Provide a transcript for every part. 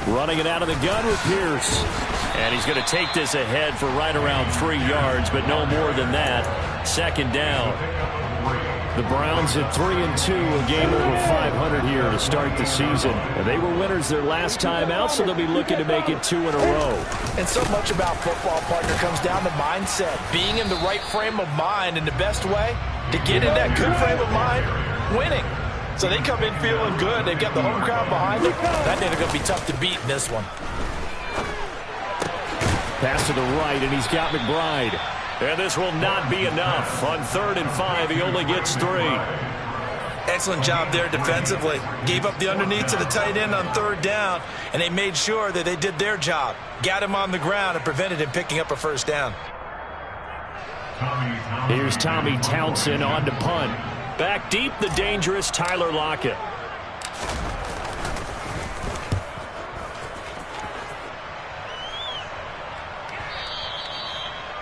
Running it out of the gun with Pierce. And he's going to take this ahead for right around 3 yards, but no more than that. Second down. The Browns at 3-2, a game over 500 here to start the season. They were winners their last time out, so they'll be looking to make it 2 in a row. And so much about football, partner, comes down to mindset. Being in the right frame of mind, and the best way to get in that good frame of mind, winning. So they come in feeling good. They've got the home crowd behind them. That they're going to be tough to beat in this one. Pass to the right, and he's got McBride. And this will not be enough. On 3rd and 5, he only gets 3. Excellent job there defensively. Gave up the underneath to the tight end on 3rd down, and they made sure that they did their job. Got him on the ground and prevented him picking up a 1st down. Here's Tommy Townsend on to punt. Back deep, the dangerous Tyler Lockett.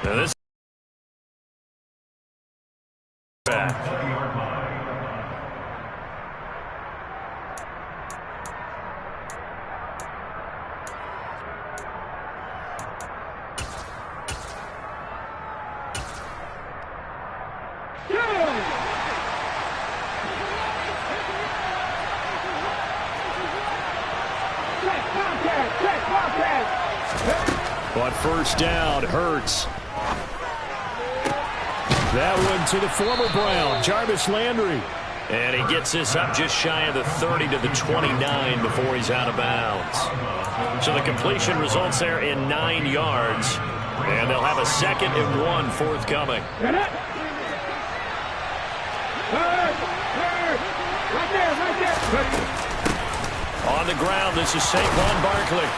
Now this back. But 1st down, Hurts. That one to the former Brown, Jarvis Landry. And he gets this up just shy of the 30 to the 29 before he's out of bounds. So the completion results there in 9 yards. And they'll have a 2nd and 1 forthcoming. On the ground, this is Saquon Barkley.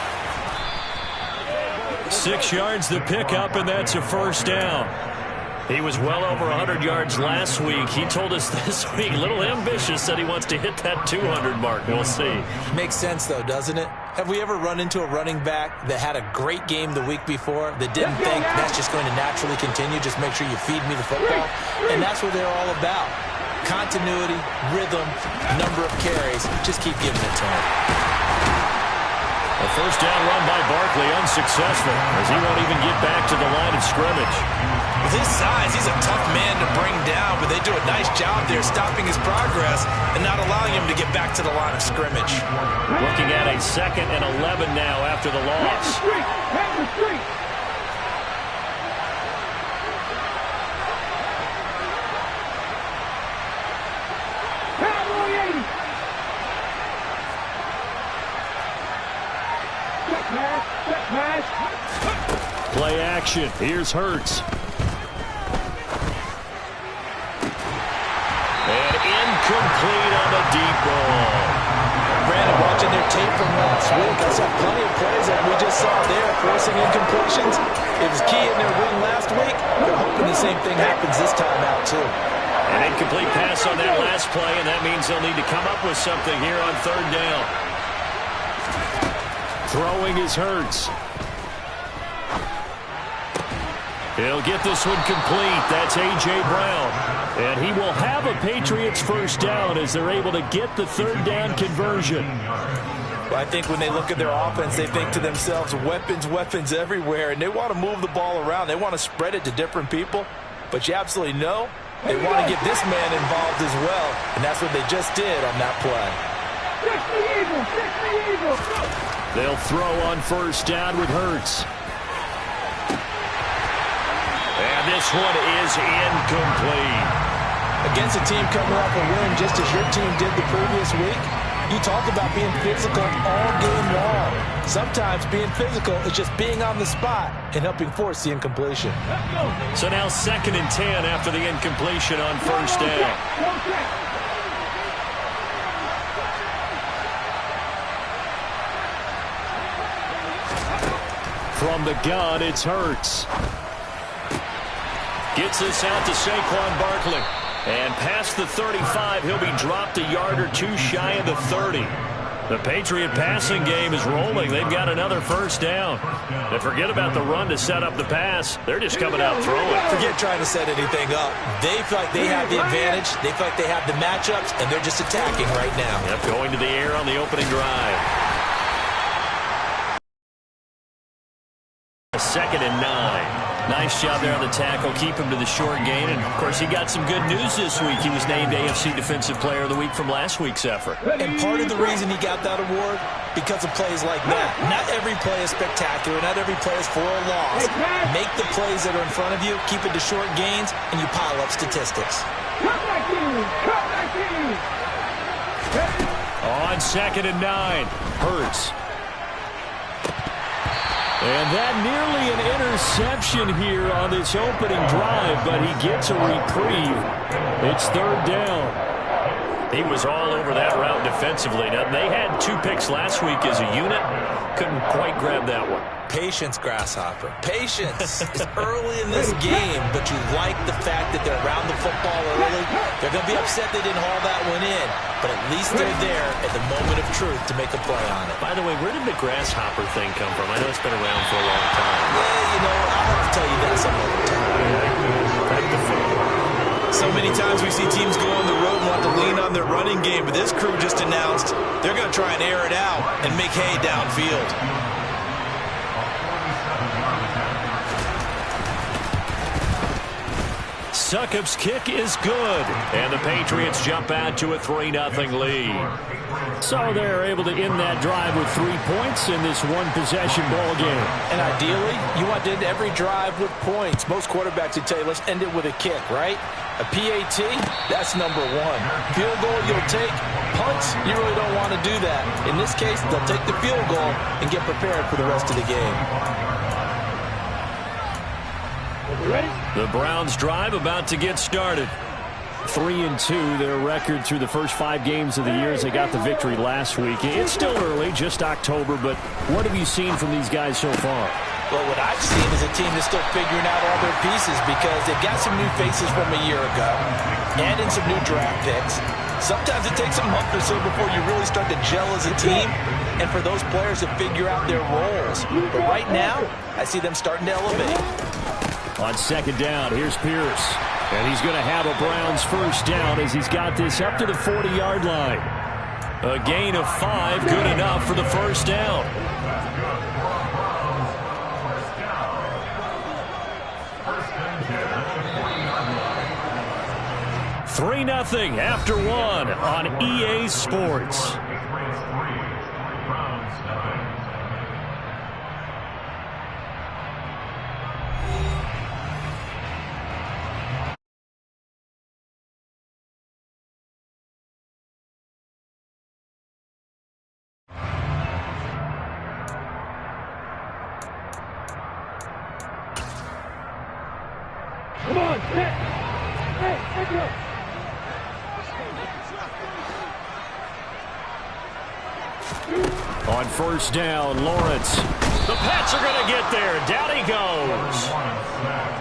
6 yards the pickup, and that's a 1st down. He was well over 100 yards last week. He told us this week, a little ambitious, said he wants to hit that 200 mark. We'll see. Makes sense, though, doesn't it? Have we ever run into a running back that had a great game the week before that didn't think that's just going to naturally continue? Just make sure you feed me the football. And that's what they're all about. Continuity, rhythm, number of carries. Just keep giving it to him. A 1st down run by Barkley, unsuccessful, as he won't even get back to the line of scrimmage. With his size, he's a tough man to bring down, but they do a nice job there stopping his progress and not allowing him to get back to the line of scrimmage. Looking at a 2nd and 11 now after the loss. Play action. Here's Hurts. And incomplete on the deep ball. Brandon, watching their tape from last week, I saw plenty of plays that we just saw there, forcing incompletions. It was key in their win last week. They're hoping the same thing happens this time out, too. An incomplete pass on that last play, and that means they'll need to come up with something here on 3rd down. Throwing is Hurts. He'll get this one complete. That's A.J. Brown. And he will have a Patriots 1st down as they're able to get the 3rd down conversion. Well, I think when they look at their offense, they think to themselves, weapons, weapons everywhere. And they want to move the ball around. They want to spread it to different people. But you absolutely know they want to get this man involved as well. And that's what they just did on that play. They'll throw on 1st down with Hurts. And this one is incomplete. Against a team coming off a win just as your team did the previous week, you talked about being physical all game long. Sometimes being physical is just being on the spot and helping force the incompletion. So now 2nd and 10 after the incompletion on 1st down. From the gun, it's Hurts. Gets this out to Saquon Barkley. And past the 35, he'll be dropped a yard or two shy of the 30. The Patriot passing game is rolling. They've got another first down. And forget about the run to set up the pass. They're just coming out throwing. Forget trying to set anything up. They feel like they have the advantage. They feel like they have the matchups, and they're just attacking right now. Yep, going to the air on the opening drive. A 2nd and 9. Nice job there on the tackle. Keep him to the short gain. And, of course, he got some good news this week. He was named AFC Defensive Player of the Week from last week's effort. And part of the reason he got that award, because of plays like that. Not every play is spectacular. Not every play is for a loss. Make the plays that are in front of you, keep it to short gains, and you pile up statistics. On 2nd and 9, Hurts. And that nearly an interception here on this opening drive, but he gets a reprieve. It's 3rd down. He was all over that route defensively. Now, they had 2 picks last week as a unit. Couldn't quite grab that one. Patience, Grasshopper. Patience. It's early in this game, but you like the fact that they're around the football early. They're going to be upset they didn't haul that one in, but at least they're there at the moment of truth to make a play on it. By the way, where did the Grasshopper thing come from? I know it's been around for a long time. Yeah, you know, I'll have to tell you that some other time. So many times we see teams go on the road and want to lean on their running game, but this crew just announced they're going to try and air it out and make hay downfield. Succop's kick is good, and the Patriots jump out to a 3-0 lead. So they're able to end that drive with 3 points in this one-possession ball game. And ideally, you want to end every drive with points. Most quarterbacks would tell you, let's end it with a kick, right? A PAT, that's number 1. Field goal, you'll take. Punts, you really don't want to do that. In this case, they'll take the field goal and get prepared for the rest of the game. Ready? The Browns drive about to get started. 3-2, their record through the first 5 games of the year as they got the victory last week. It's still early, just October, but what have you seen from these guys so far? Well, what I've seen is a team that's still figuring out all their pieces because they've got some new faces from a year ago and in some new draft picks. Sometimes it takes a month or so before you really start to gel as a team and for those players to figure out their roles. But right now, I see them starting to elevate. On 2nd down, here's Pierce. And he's going to have a Browns first down as he's got this up to the 40-yard line. A gain of 5, good enough for the first down. Three 3-0 after 1 on EA Sports. Come on, sit. Hey, take it up. On first down, Lawrence. The Pats are going to get there. Down he goes.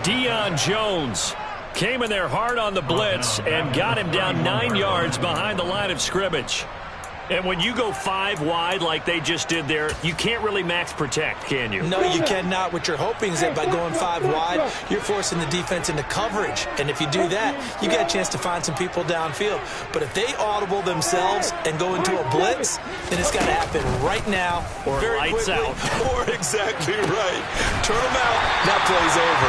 Deion Jones came in there hard on the blitz and got him down 9 yards behind the line of scrimmage. And when you go 5 wide like they just did there, you can't really max protect, can you? No, you cannot. What you're hoping is that by going 5 wide, you're forcing the defense into coverage. And if you do that, you get a chance to find some people downfield. But if they audible themselves and go into a blitz, then it's got to happen right now. Or lights out. Or exactly right. Turn them out. That play's over.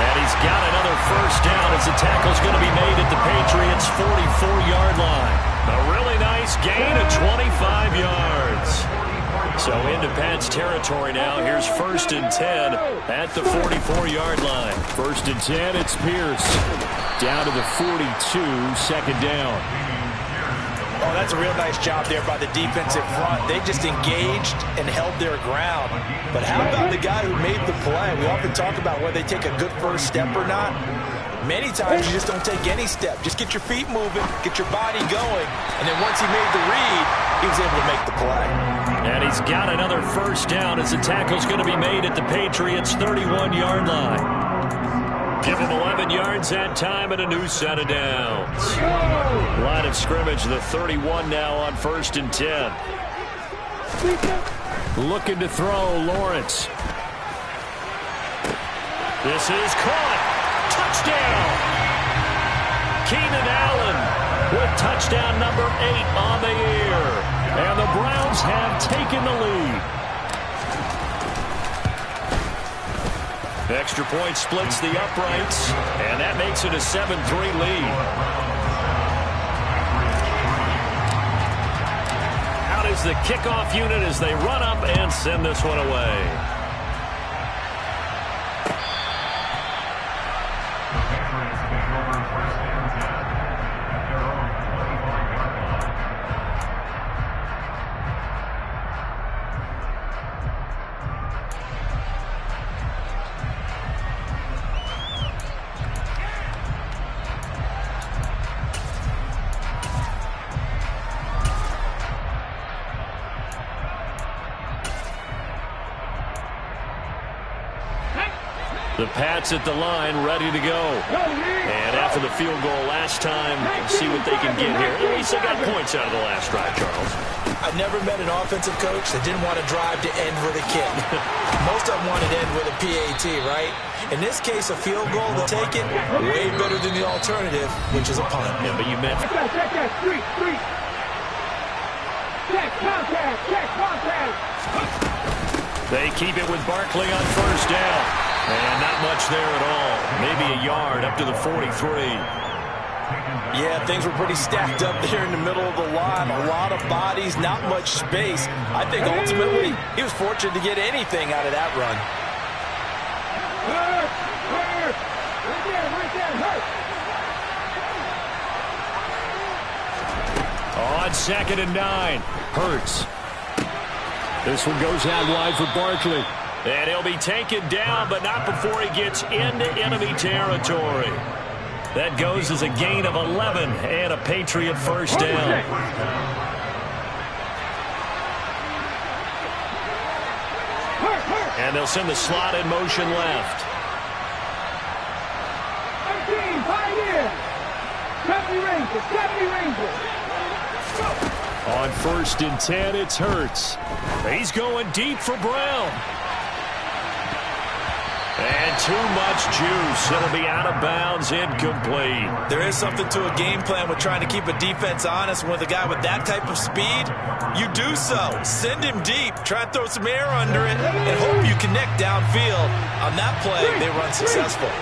And he's got another first down as the tackle's going to be made at the Patriots' 44-yard line. A really nice gain of 25 yards. So into Pat's territory now. Here's 1st and 10 at the 44-yard line. 1st and 10, it's Pierce. Down to the 42, 2nd down. Oh, that's a real nice job there by the defensive front. They just engaged and held their ground. But how about the guy who made the play? We often talk about whether they take a good first step or not. Many times you just don't take any step. Just get your feet moving, get your body going. And then once he made the read, he was able to make the play. And he's got another first down as the tackle's going to be made at the Patriots' 31-yard line. Give him 11 yards that time and a new set of downs. Line of scrimmage, the 31 now on 1st and 10. Looking to throw, Lawrence. This is caught. Touchdown. Keenan Allen with touchdown number 8 on the year. And the Browns have taken the lead. The extra point splits the uprights, and that makes it a 7-3 lead. Out is the kickoff unit as they run up and send this one away. The Pats at the line, ready to go. And after the field goal last time, see what they can get here. At least they got points out of the last drive, Charles. I've never met an offensive coach that didn't want to drive to end with a kick. Most of them wanted to end with a PAT, right? In this case, a field goal to take it, way better than the alternative, which is a punt. Yeah, but you meant... Check that, street. Check contact. They keep it with Barkley on first down. And not much there at all. Maybe a yard up to the 43. Yeah, things were pretty stacked up there in the middle of the line. A lot of bodies, not much space. I think ultimately he was fortunate to get anything out of that run. Hurt. On 2nd and 9. Hurts. This one goes out wide for Barkley. And he'll be taken down, but not before he gets into enemy territory. That goes as a gain of 11 and a Patriot first down. And they'll send the slot in motion left. 18, pioneer. 70 Rangers. On 1st and 10, it's Hurts. He's going deep for Brown. And too much juice. It'll be out of bounds, incomplete. There is something to a game plan with trying to keep a defense honest. With a guy with that type of speed, you do so. Send him deep. Try and throw some air under it and hope you connect downfield. On that play, they run successful.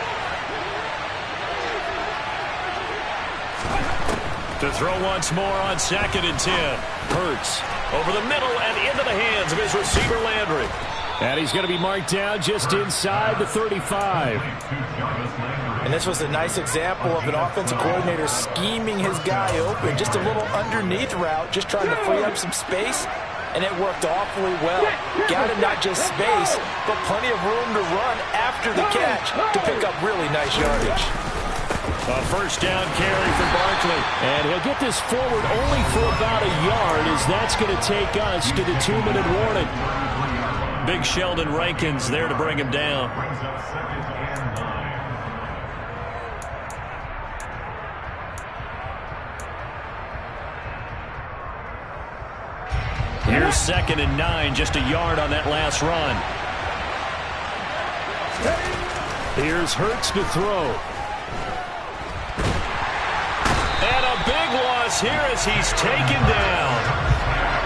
To throw once more on 2nd and 10. Hurts over the middle and into the hands of his receiver, Landry. And he's going to be marked down just inside the 35. And this was a nice example of an offensive coordinator scheming his guy open. Just a little underneath route, just trying to free up some space. And it worked awfully well. Got him not just space, but plenty of room to run after the catch to pick up really nice yardage. A first down carry for Barkley. And he'll get this forward only for about a yard, as that's going to take us to the 2-minute warning. Big Sheldon Rankins there to bring him down. Here's 2nd and 9, just a yard on that last run. Here's Hurts to throw. And a big loss here as he's taken down.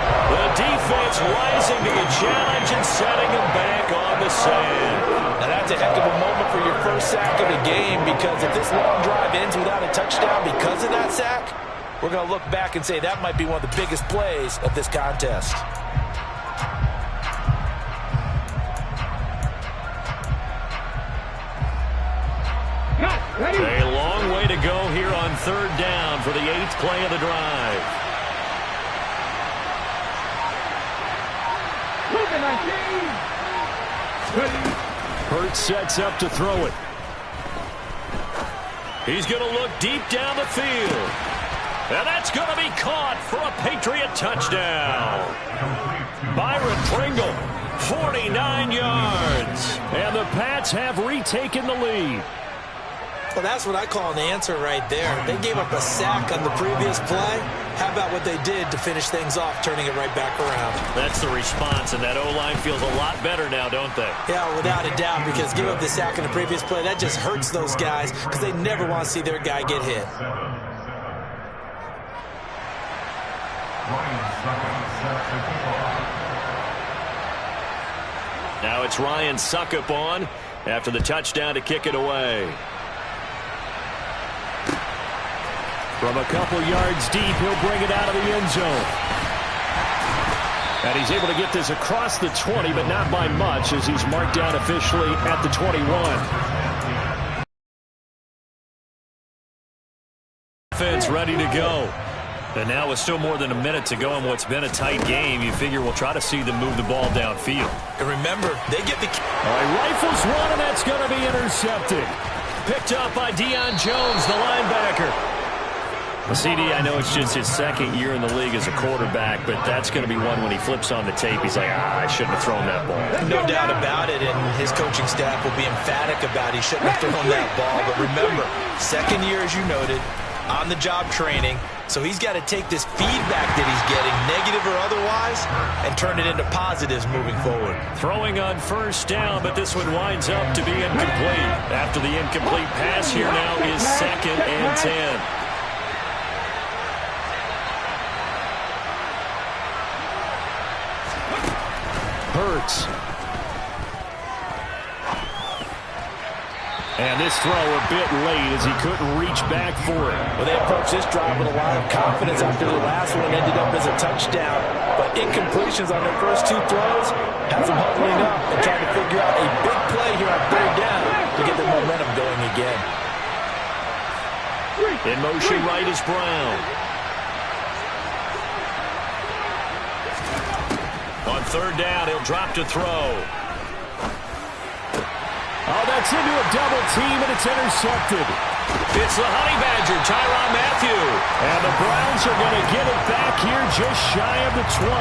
The defense rising to the challenge and setting him back on the sand. Now that's a heck of a moment for your first sack of the game, because if this long drive ends without a touchdown because of that sack, we're going to look back and say that might be one of the biggest plays of this contest. A long way to go here on 3rd down for the 8th play of the drive. Hurts sets up to throw it. He's going to look deep down the field. And that's going to be caught for a Patriot touchdown. Byron Pringle, 49 yards. And the Pats have retaken the lead. Well, that's what I call an answer right there. They gave up a sack on the previous play. How about what they did to finish things off, turning it right back around? That's the response, and that O-line feels a lot better now, don't they? Yeah, without a doubt, because give up the sack on the previous play, that just hurts those guys because they never want to see their guy get hit. Now it's Ryan Suckup on after the touchdown to kick it away. From a couple yards deep, he'll bring it out of the end zone. And he's able to get this across the 20, but not by much, as he's marked down officially at the 21. Offense ready to go. And now with still more than a minute to go in what's been a tight game, you figure we'll try to see them move the ball downfield. And remember, they get the... All right, rifles one, and that's going to be intercepted. Picked up by Deion Jones, the linebacker. Well, CD, I know it's just his second year in the league as a quarterback, but that's going to be one when he flips on the tape. He's like, I shouldn't have thrown that ball. No doubt about it, and his coaching staff will be emphatic about he shouldn't have thrown that ball. But remember, second year, as you noted, on-the-job training, so he's got to take this feedback that he's getting, negative or otherwise, and turn it into positives moving forward. Throwing on first down, but this one winds up to be incomplete. After the incomplete pass, here now is 2nd and 10. Hurts. And this throw a bit late as he couldn't reach back for it. Well, they approached this drive with a lot of confidence after the last one ended up as a touchdown. But incompletions on their first two throws has them huddling up and trying to figure out a big play here on 3rd down to get the momentum going again. In motion right is Brown. On 3rd down, he'll drop to throw. Oh, that's into a double team, and it's intercepted. It's the Honey Badger, Tyrann Mathieu. And the Browns are going to get it back here just shy of the 20.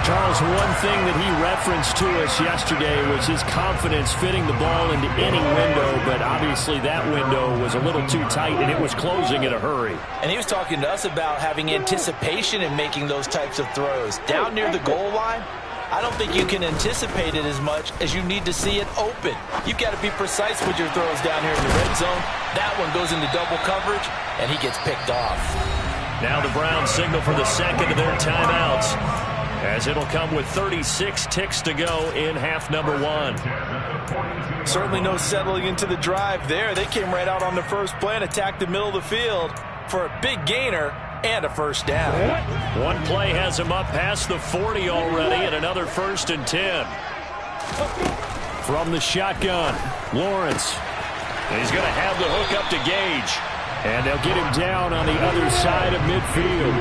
Charles, one thing that he referenced to us yesterday was his confidence fitting the ball into any window, but obviously that window was a little too tight, and it was closing in a hurry. And he was talking to us about having anticipation in making those types of throws. Down near the goal line, I don't think you can anticipate it as much as you need to see it open. You've got to be precise with your throws down here in the red zone. That one goes into double coverage, and he gets picked off. Now the Browns signal for the second of their timeouts, as it'll come with 36 ticks to go in half number 1. Certainly no settling into the drive there. They came right out on the first play and attacked the middle of the field for a big gainer and a first down. One play has him up past the 40 already, and another 1st and 10. From the shotgun, Lawrence. And he's going to have the hook up to Gage. And they'll get him down on the other side of midfield.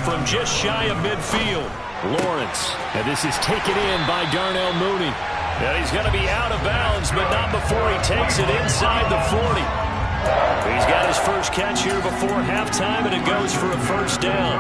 From just shy of midfield, Lawrence. And this is taken in by Darnell Mooney. And he's going to be out of bounds, but not before he takes it inside the 40. He's got his first catch here before halftime, and it goes for a 1st down.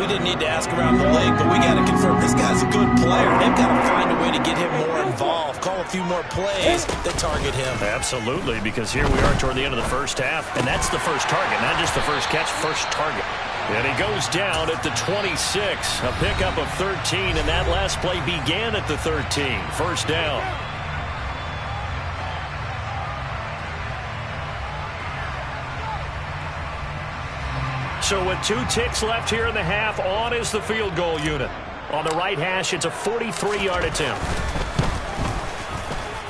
We didn't need to ask around the league, but we got to confirm this guy's a good player. They've got to find a way to get him more involved, call a few more plays that target him. Absolutely, because here we are toward the end of the first half, and that's the first target, not just the first catch, first target. And he goes down at the 26, a pickup of 13, and that last play began at the 13. 1st down. So with 2 ticks left here in the half, on is the field goal unit. On the right hash, it's a 43-yard attempt.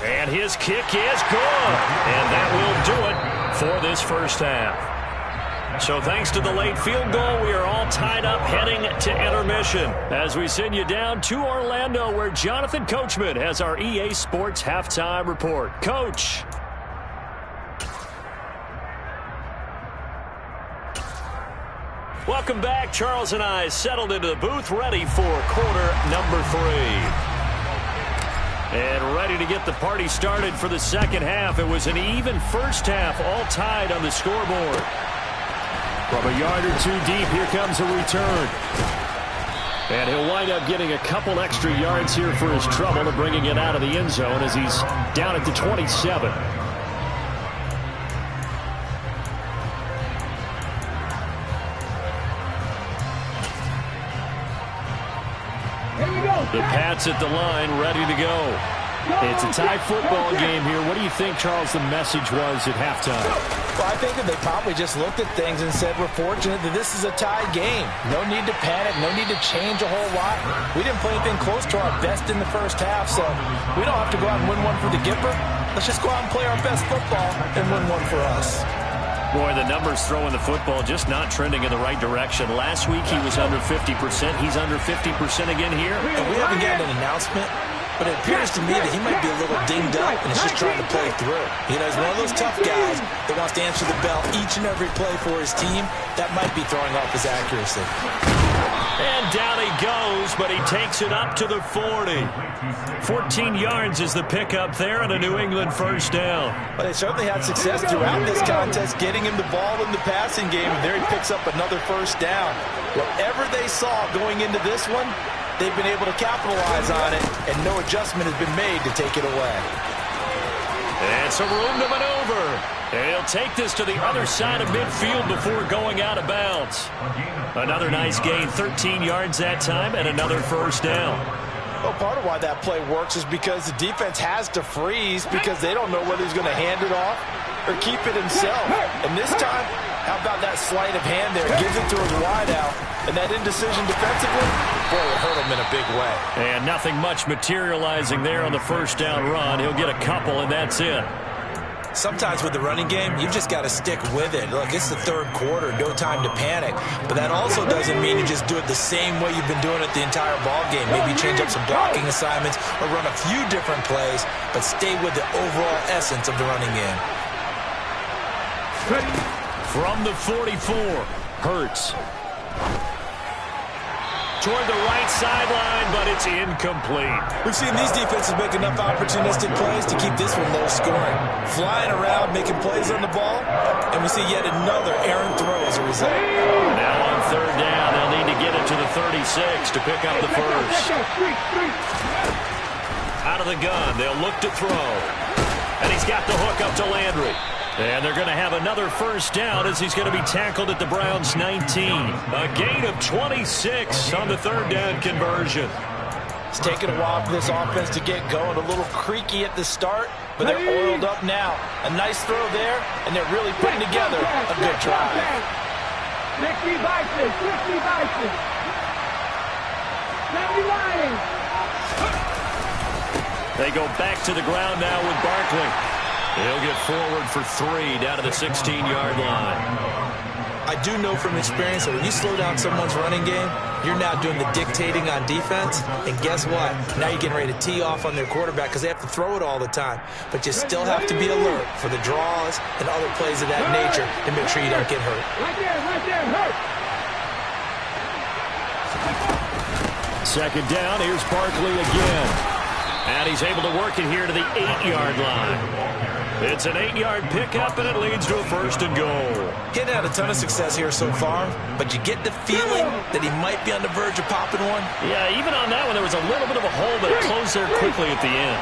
And his kick is good. And that will do it for this first half. So thanks to the late field goal, we are all tied up heading to intermission as we send you down to Orlando, where Jonathan Coachman has our EA Sports halftime report. Coach. Welcome back. Charles and I settled into the booth, ready for quarter number 3. And ready to get the party started for the second half. It was an even first half, all tied on the scoreboard. From a yard or two deep, here comes a return. And he'll wind up getting a couple extra yards here for his trouble and bringing it out of the end zone as he's down at the 27. The Pats at the line, ready to go. It's a tie football game here. What do you think, Charles, the message was at halftime? Well, I think that they probably just looked at things and said, we're fortunate that this is a tie game. No need to panic. No need to change a whole lot. We didn't play anything close to our best in the first half, so we don't have to go out and win one for the Gipper. Let's just go out and play our best football and win one for us. Boy, the numbers throwing the football just not trending in the right direction. Last week he was under 50%. He's under 50% again here. And we haven't gotten an announcement, but it appears to me that he might be a little dinged up and is just trying to play through. You know, he's one of those tough guys that wants to answer the bell each and every play for his team. That might be throwing off his accuracy. And down he goes, but he takes it up to the 40. 14 yards is the pickup there and a New England first down. Well, they certainly had success throughout this contest getting him the ball in the passing game, and there he picks up another first down. Whatever they saw going into this one, they've been able to capitalize on it, and no adjustment has been made to take it away. And some room to maneuver. And he'll take this to the other side of midfield before going out of bounds. Another nice gain, 13 yards that time, and another first down. Well, part of why that play works is because the defense has to freeze because they don't know whether he's going to hand it off or keep it himself. And this time, how about that sleight of hand there? Gives it to his wideout. And that indecision defensively, boy, it hurt him in a big way. And nothing much materializing there on the first down run. He'll get a couple, and that's it. Sometimes with the running game, you've just got to stick with it. Look, it's the third quarter, no time to panic. But that also doesn't mean you just do it the same way you've been doing it the entire ball game. Maybe change up some blocking assignments or run a few different plays, but stay with the overall essence of the running game. From the 44, Hurts. Toward the right sideline, but it's incomplete. We've seen these defenses make enough opportunistic plays to keep this one low scoring. Flying around, making plays on the ball, and we see yet another errant throw as a result. Now on third down, they'll need to get it to the 36 to pick up the first. Out of the gun, they'll look to throw. And he's got the hook up to Landry. And they're going to have another first down as he's going to be tackled at the Browns' 19. A gain of 26 on the third down conversion. It's taken a while for this offense to get going. A little creaky at the start, but they're oiled up now. A nice throw there, and they're really putting together a good drive. 60 Bison, 60 Bison. 70 Lions. They go back to the ground now with Barkley. He'll get forward for 3 down to the 16-yard line. I do know from experience that when you slow down someone's running game, you're now doing the dictating on defense. And guess what? Now you're getting ready to tee off on their quarterback because they have to throw it all the time. But you still have to be alert for the draws and other plays of that nature to make sure you don't get hurt. Right there, hurt. Second down, here's Barkley again. And he's able to work it here to the 8-yard line. It's an 8-yard pickup, and it leads to a first and goal. Getting had a ton of success here so far, but you get the feeling that he might be on the verge of popping one. Yeah, even on that one, there was a little bit of a hole, but it closed there quickly at the end.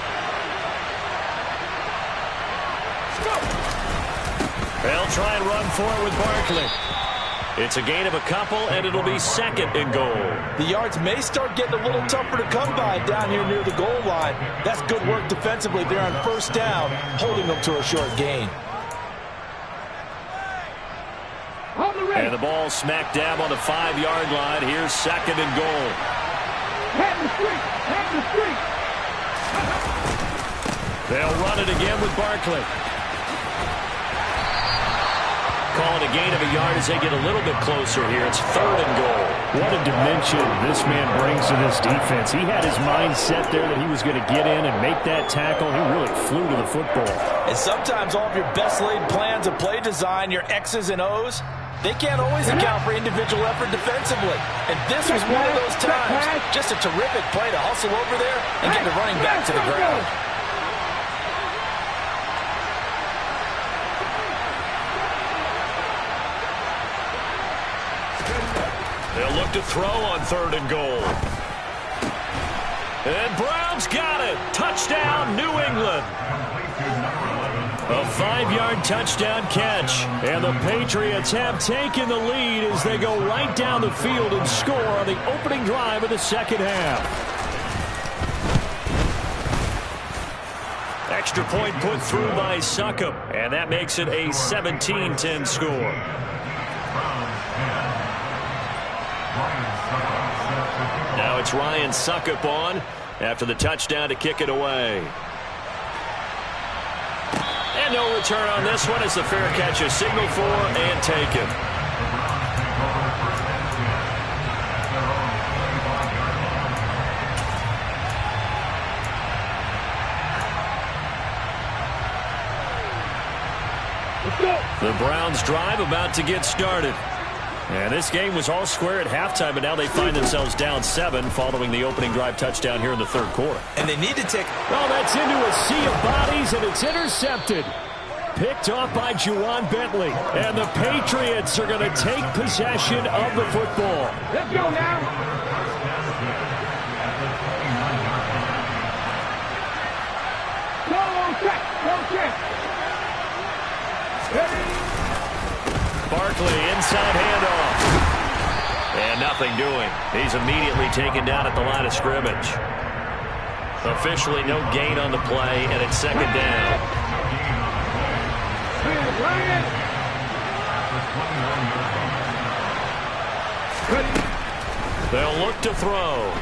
They'll try and run for it with Barkley. It's a gain of a couple, and it'll be second and goal. The yards may start getting a little tougher to come by down here near the goal line. That's good work defensively there on first down, holding them to a short gain. And the ball smack dab on the 5-yard line. Here's second and goal. Head in the street. They'll run it again with Barkley. Calling a gain of a yard as they get a little bit closer here. It's third and goal. What a dimension this man brings to this defense. He had his mind set there that he was going to get in and make that tackle. He really flew to the football. And sometimes all of your best laid plans of play design, your X's and O's, they can't always account for individual effort defensively. And this was one of those times. Just a terrific play to hustle over there and get the running back to the ground. They'll look look to throw on 3rd and goal. And Browns got it. Touchdown, New England. A 5-yard touchdown catch. And the Patriots have taken the lead as they go right down the field and score on the opening drive of the second half. Extra point put through by Succop. And that makes it a 17-10 score. Now it's Ryan Succop on after the touchdown to kick it away. And no return on this one as the fair catch is signaled for and taken. The Browns drive about to get started. And this game was all square at halftime, but now they find themselves down 7 following the opening drive touchdown here in the 3rd quarter. And they need to take... Well, that's into a sea of bodies, and it's intercepted. Picked off by Juwan Bentley. And the Patriots are going to take possession of the football. Let's go now. Go check. Go check. Barkley, inside handoff. And nothing doing. He's immediately taken down at the line of scrimmage. Officially no gain on the play, and it's 2nd down. They'll look to throw.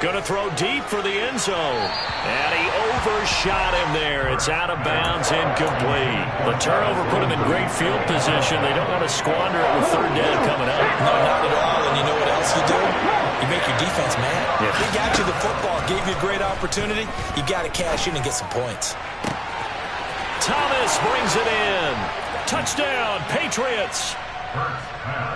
Going to throw deep for the end zone. And he overshot him there. It's out of bounds, incomplete. The turnover put him in great field position. They don't want to squander it with 3rd down coming up. No, not at all. And you know what else you do? You make your defense mad. Yeah. They got you the football, gave you a great opportunity. You got to cash in and get some points. Thomas brings it in. Touchdown, Patriots.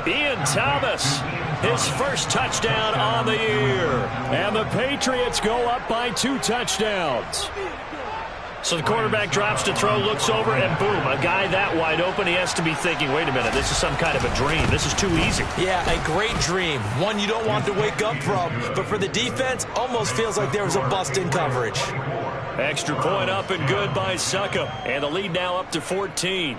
Ian Thomas, his first touchdown on the year. And the Patriots go up by 2 touchdowns. So the quarterback drops to throw, looks over, and boom, a guy that wide open, he has to be thinking, wait a minute, this is some kind of a dream. This is too easy. Yeah, a great dream. One you don't want to wake up from. But for the defense, almost feels like there was a bust in coverage. Extra point up and good by Succop. And the lead now up to 14.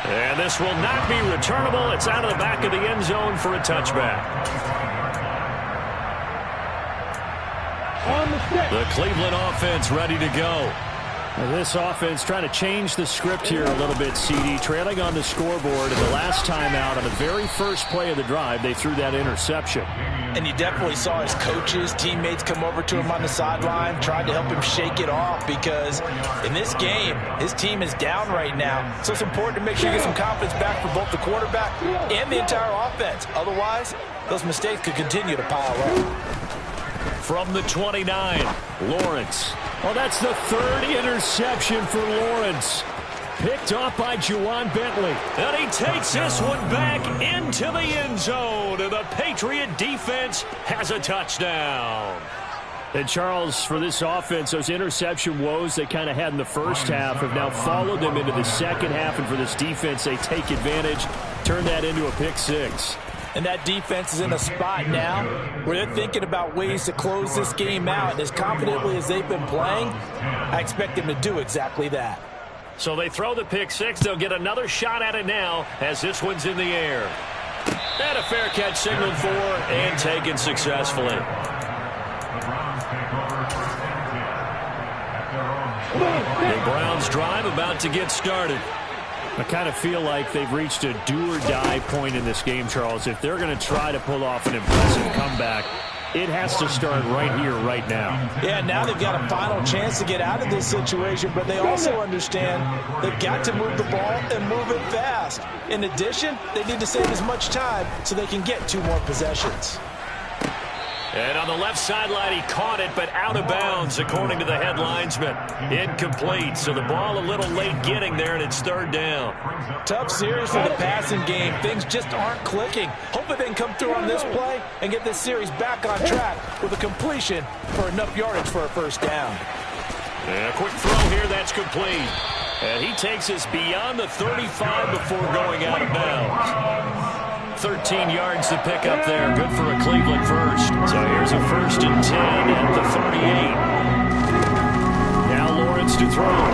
And this will not be returnable. It's out of the back of the end zone for a touchback. The Cleveland offense ready to go. This offense trying to change the script here a little bit, CD. Trailing on the scoreboard, and the last time out on the very first play of the drive, they threw that interception. And you definitely saw his coaches, teammates come over to him on the sideline, tried to help him shake it off because in this game, his team is down right now. So it's important to make sure you get some confidence back for both the quarterback and the entire offense. Otherwise, those mistakes could continue to pile up. From the 29, Lawrence. Oh, that's the 3rd interception for Lawrence. Picked off by Juwan Bentley. And he takes this one back into the end zone. And the Patriot defense has a touchdown. And, Charles, for this offense, those interception woes they kind of had in the first half have now followed them into the second half. And for this defense, they take advantage, turn that into a pick 6. And that defense is in a spot now where they're thinking about ways to close this game out. And as confidently as they've been playing, I expect them to do exactly that. So they throw the pick 6. They'll get another shot at it now as this one's in the air. And a fair catch signaled for and taken successfully. The Browns drive about to get started. I kind of feel like they've reached a do-or-die point in this game, Charles. If they're going to try to pull off an impressive comeback, it has to start right here, right now. Yeah, now they've got a final chance to get out of this situation, but they also understand they've got to move the ball and move it fast. In addition, they need to save as much time so they can get 2 more possessions. And on the left sideline, he caught it, but out of bounds, according to the head linesman. Incomplete, so the ball a little late getting there, and it's 3rd down. Tough series for the passing game. Things just aren't clicking. Hopefully they can come through on this play and get this series back on track with a completion for enough yardage for a 1st down. And a quick throw here, that's complete. And he takes us beyond the 35 before going out of bounds. 13 yards to pick up there. Good for a Cleveland first. So here's a 1st and 10 at the 38. Now Lawrence to throw.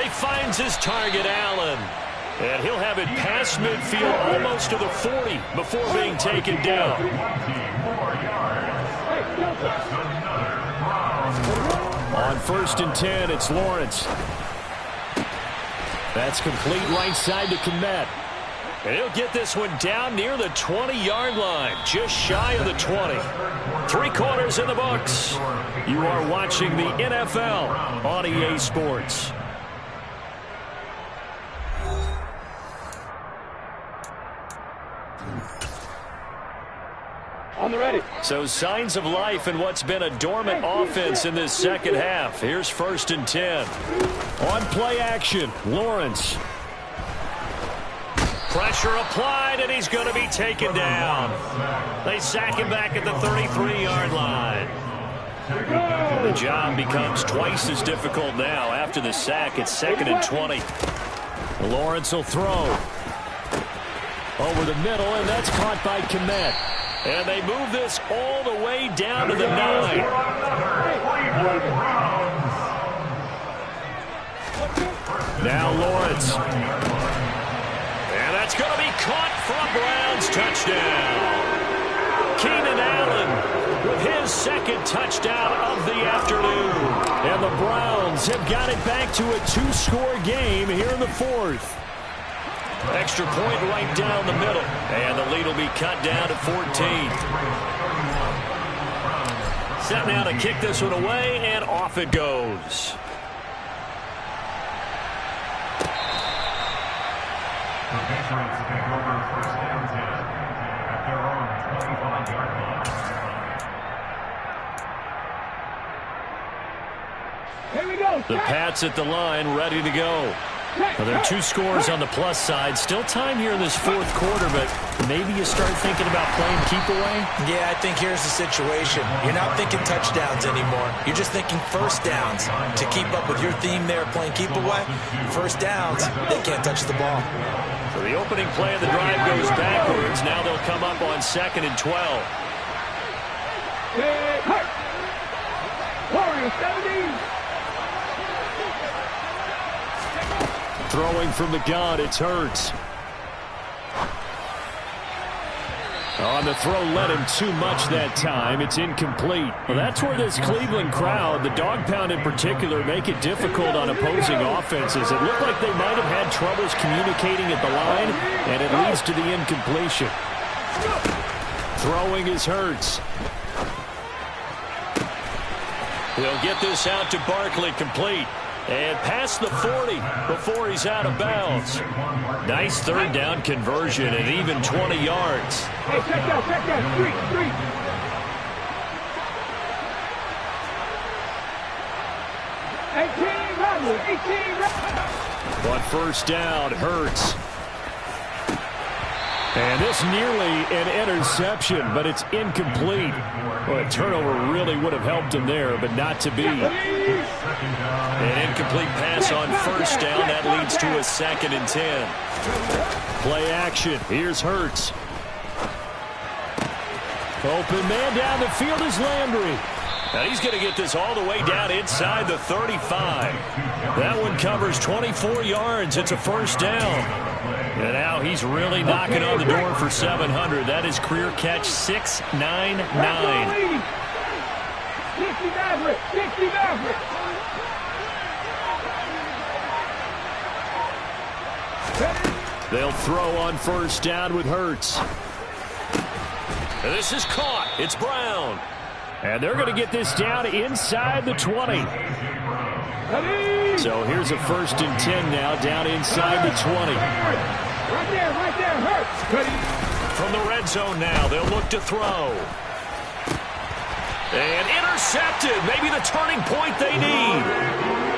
He finds his target, Allen. And he'll have it past midfield almost to the 40 before being taken down. On 1st and 10, it's Lawrence. That's complete right side to Kmet. And he'll get this one down near the 20-yard line, just shy of the 20. 3 quarters in the books. You are watching the NFL on EA Sports. On the ready. So signs of life in what's been a dormant offense in this second half. Here's 1st and 10. On play action, Lawrence. Pressure applied, and he's going to be taken down. They sack him back at the 33-yard line. The job becomes twice as difficult now. After the sack, it's 2nd and 20. Lawrence will throw. Over the middle, and that's caught by Kmet. And they move this all the way down to the 9. Now Lawrence. And that's going to be caught for a Browns touchdown. Keenan Allen with his 2nd touchdown of the afternoon. And the Browns have got it back to a 2-score game here in the 4th. Extra point right down the middle. And the lead will be cut down to 14. Set now to kick this one away, and off it goes. The Patriots take over 1st and 10 at their own 25-yard line. Here we go. The Pats at the line, ready to go. Well, there are 2 scores on the plus side. Still time here in this 4th quarter, but maybe you start thinking about playing keep away? Yeah, I think here's the situation. You're not thinking touchdowns anymore. You're just thinking 1st downs. To keep up with your theme there, playing keep away, 1st downs, they can't touch the ball. So the opening play of the drive goes backwards. Now they'll come up on 2nd and 12. Warriors 17. Throwing from the gun, it's Hurts. On the throw, led him too much that time. It's incomplete. Well, that's where this Cleveland crowd, the dog pound in particular, make it difficult on opposing offenses. It looked like they might have had troubles communicating at the line, and it leads to the incompletion. Throwing is Hurts. He'll get this out to Barkley, complete. And past the 40 before he's out of bounds. Nice 3rd down conversion and even 20 yards. Hey, check that, street. 18 On 1st down, Hurts. And this nearly an interception, but it's incomplete. Well, a turnover really would have helped him there, but not to be. An incomplete pass on 1st down. That leads to a 2nd and 10. Play action. Here's Hurts. Open man down the field is Landry. Now he's going to get this all the way down inside the 35. That one covers 24 yards. It's a 1st down. And now he's really knocking on the door for 700. That is career catch 699. 60 Maverick. They'll throw on 1st down with Hurts. This is caught. It's Brown. And they're going to get this down inside the 20. So here's a 1st and 10 now, down inside the 20. Right there, Hurts. From the red zone now, they'll look to throw. And intercepted. Maybe the turning point they need.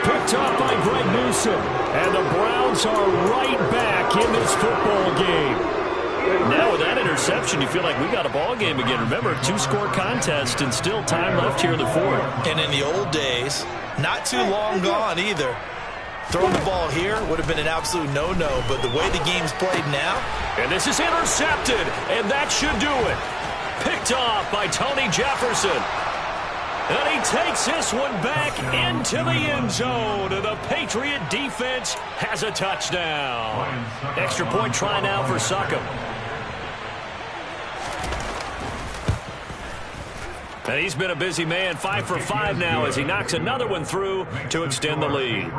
Picked up by Greg Newsome. And the Browns are right back in this football game. Now with that interception, you feel like we got a ball game again. Remember, 2-score contest and still time left here in the fourth. And in the old days, not too long gone either, throwing the ball here would have been an absolute no-no, but the way the game's played now. And this is intercepted, and that should do it. Picked off by Tony Jefferson. And he takes this one back into the end zone, and the Patriot defense has a touchdown. Extra point try now for Succop. And he's been a busy man, 5 for 5 now as he knocks another one through to extend the lead.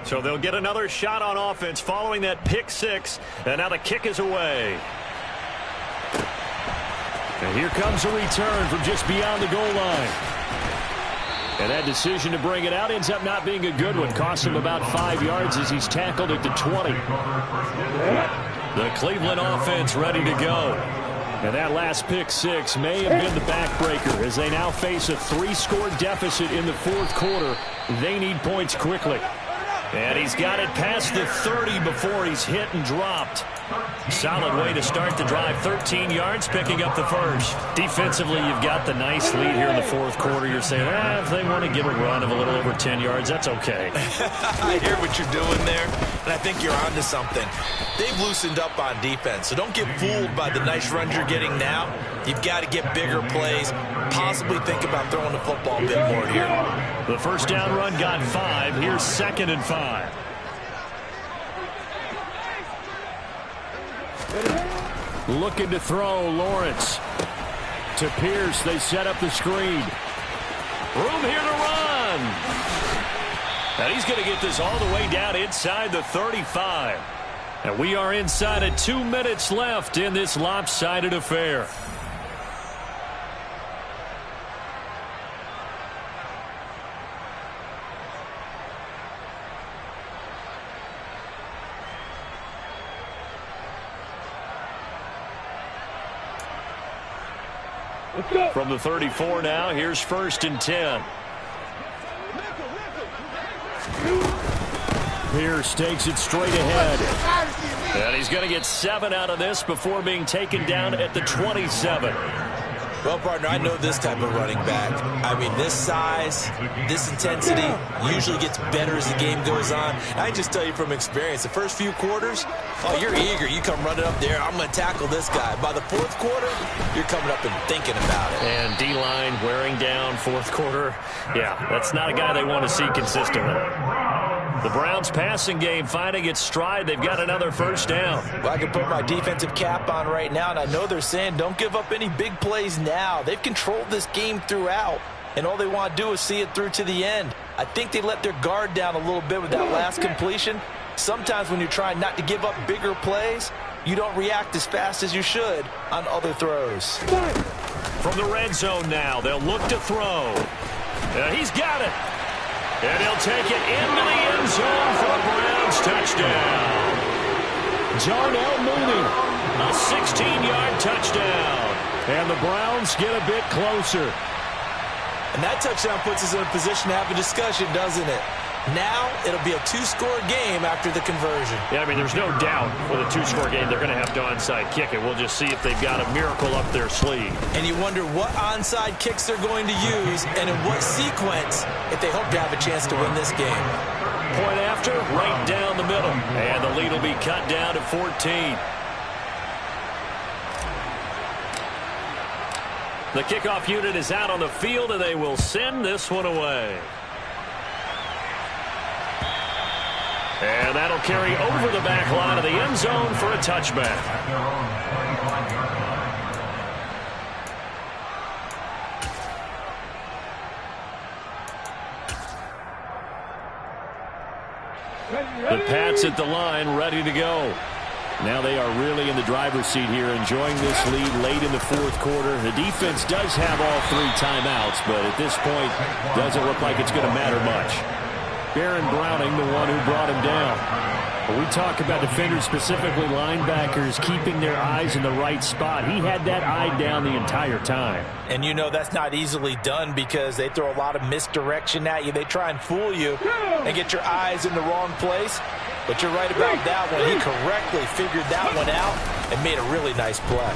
So they'll get another shot on offense following that pick 6, and now the kick is away. And here comes a return from just beyond the goal line. And that decision to bring it out ends up not being a good one. Costs him about 5 yards as he's tackled at the 20. The Cleveland offense ready to go. And that last pick 6 may have been the backbreaker as they now face a 3-score deficit in the fourth quarter. They need points quickly. And he's got it past the 30 before he's hit and dropped. Solid way to start the drive. 13 yards, picking up the first. Defensively, you've got the nice lead here in the fourth quarter. You're saying, if they want to get a run of a little over 10 yards, that's okay. I hear what you're doing there, and I think you're onto something. They've loosened up on defense, so don't get fooled by the nice runs you're getting now. You've got to get bigger plays, possibly think about throwing the football a bit more here. The first down run got 5. Here's 2nd and 5. Looking to throw, Lawrence. To Pierce, they set up the screen. Room here to run. And he's going to get this all the way down inside the 35. And we are inside of 2 minutes left in this lopsided affair. From the 34 now, here's 1st and 10. Pierce takes it straight ahead. And he's going to get 7 out of this before being taken down at the 27. Well, partner, I know this type of running back. I mean, this size, this intensity usually gets better as the game goes on. I just tell you from experience, the first few quarters, you're eager. You come running up there, I'm going to tackle this guy. By the fourth quarter, you're coming up and thinking about it. And D-line wearing down fourth quarter. Yeah, that's not a guy they want to see consistently. The Browns passing game finding its stride. They've got another first down. Well, I can put my defensive cap on right now, and I know they're saying don't give up any big plays now. They've controlled this game throughout, and all they want to do is see it through to the end. I think they let their guard down a little bit with that last completion. Sometimes when you're trying not to give up bigger plays, you don't react as fast as you should on other throws. From the red zone now, they'll look to throw. He's got it. And he'll take it into the end zone for a Browns touchdown. Jarnell Mooney, a 16-yard touchdown. And the Browns get a bit closer. And that touchdown puts us in a position to have a discussion, doesn't it? Now it'll be a 2-score game after the conversion. Yeah, I mean, there's no doubt with a 2-score game they're going to have to onside kick it. We'll just see if they've got a miracle up their sleeve. And you wonder what onside kicks they're going to use and in what sequence if they hope to have a chance to win this game. Point after, right down the middle. And the lead will be cut down to 14. The kickoff unit is out on the field, and they will send this one away. And that'll carry over the back line of the end zone for a touchback. The Pats at the line, ready to go. Now they are really in the driver's seat here, enjoying this lead late in the fourth quarter. The defense does have all 3 timeouts, but at this point, doesn't look like it's going to matter much. Baron Browning, the one who brought him down. But we talk about defenders, specifically linebackers, keeping their eyes in the right spot. He had that eye down the entire time. And you know that's not easily done because they throw a lot of misdirection at you. They try and fool you and get your eyes in the wrong place. But you're right about that one. He correctly figured that one out and made a really nice play.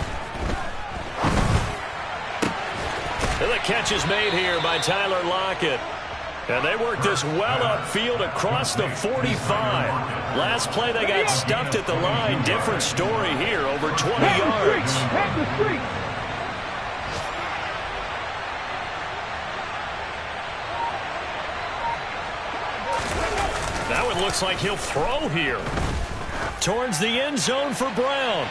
And the catch is made here by Tyler Lockett. And they work this well upfield across the 45. Last play they got stuffed at the line. Different story here, over 20 yards. That one looks like he'll throw here. Towards the end zone for Brown.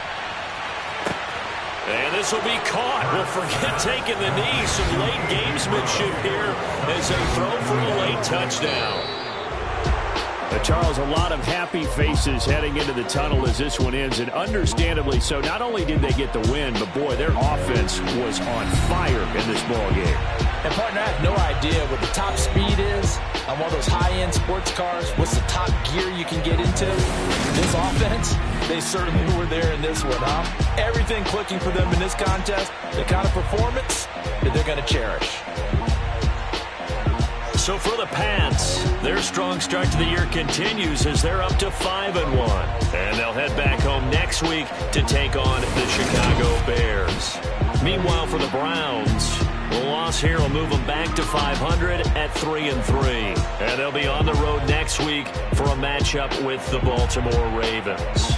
And this will be caught. Well, forget taking the knee. Some late gamesmanship here as they throw for a late touchdown. Charles, a lot of happy faces heading into the tunnel as this one ends, and understandably so. Not only did they get the win, but, boy, their offense was on fire in this ball game. And, partner, I have no idea what the top speed is on one of those high-end sports cars. What's the top gear you can get into? This offense, they certainly were there in this one, huh? Everything clicking for them in this contest, the kind of performance that they're going to cherish. So for the Pats, their strong start to the year continues as they're up to 5-1. And they'll head back home next week to take on the Chicago Bears. Meanwhile, for the Browns, the loss here will move them back to 500 at 3-3. And they'll be on the road next week for a matchup with the Baltimore Ravens.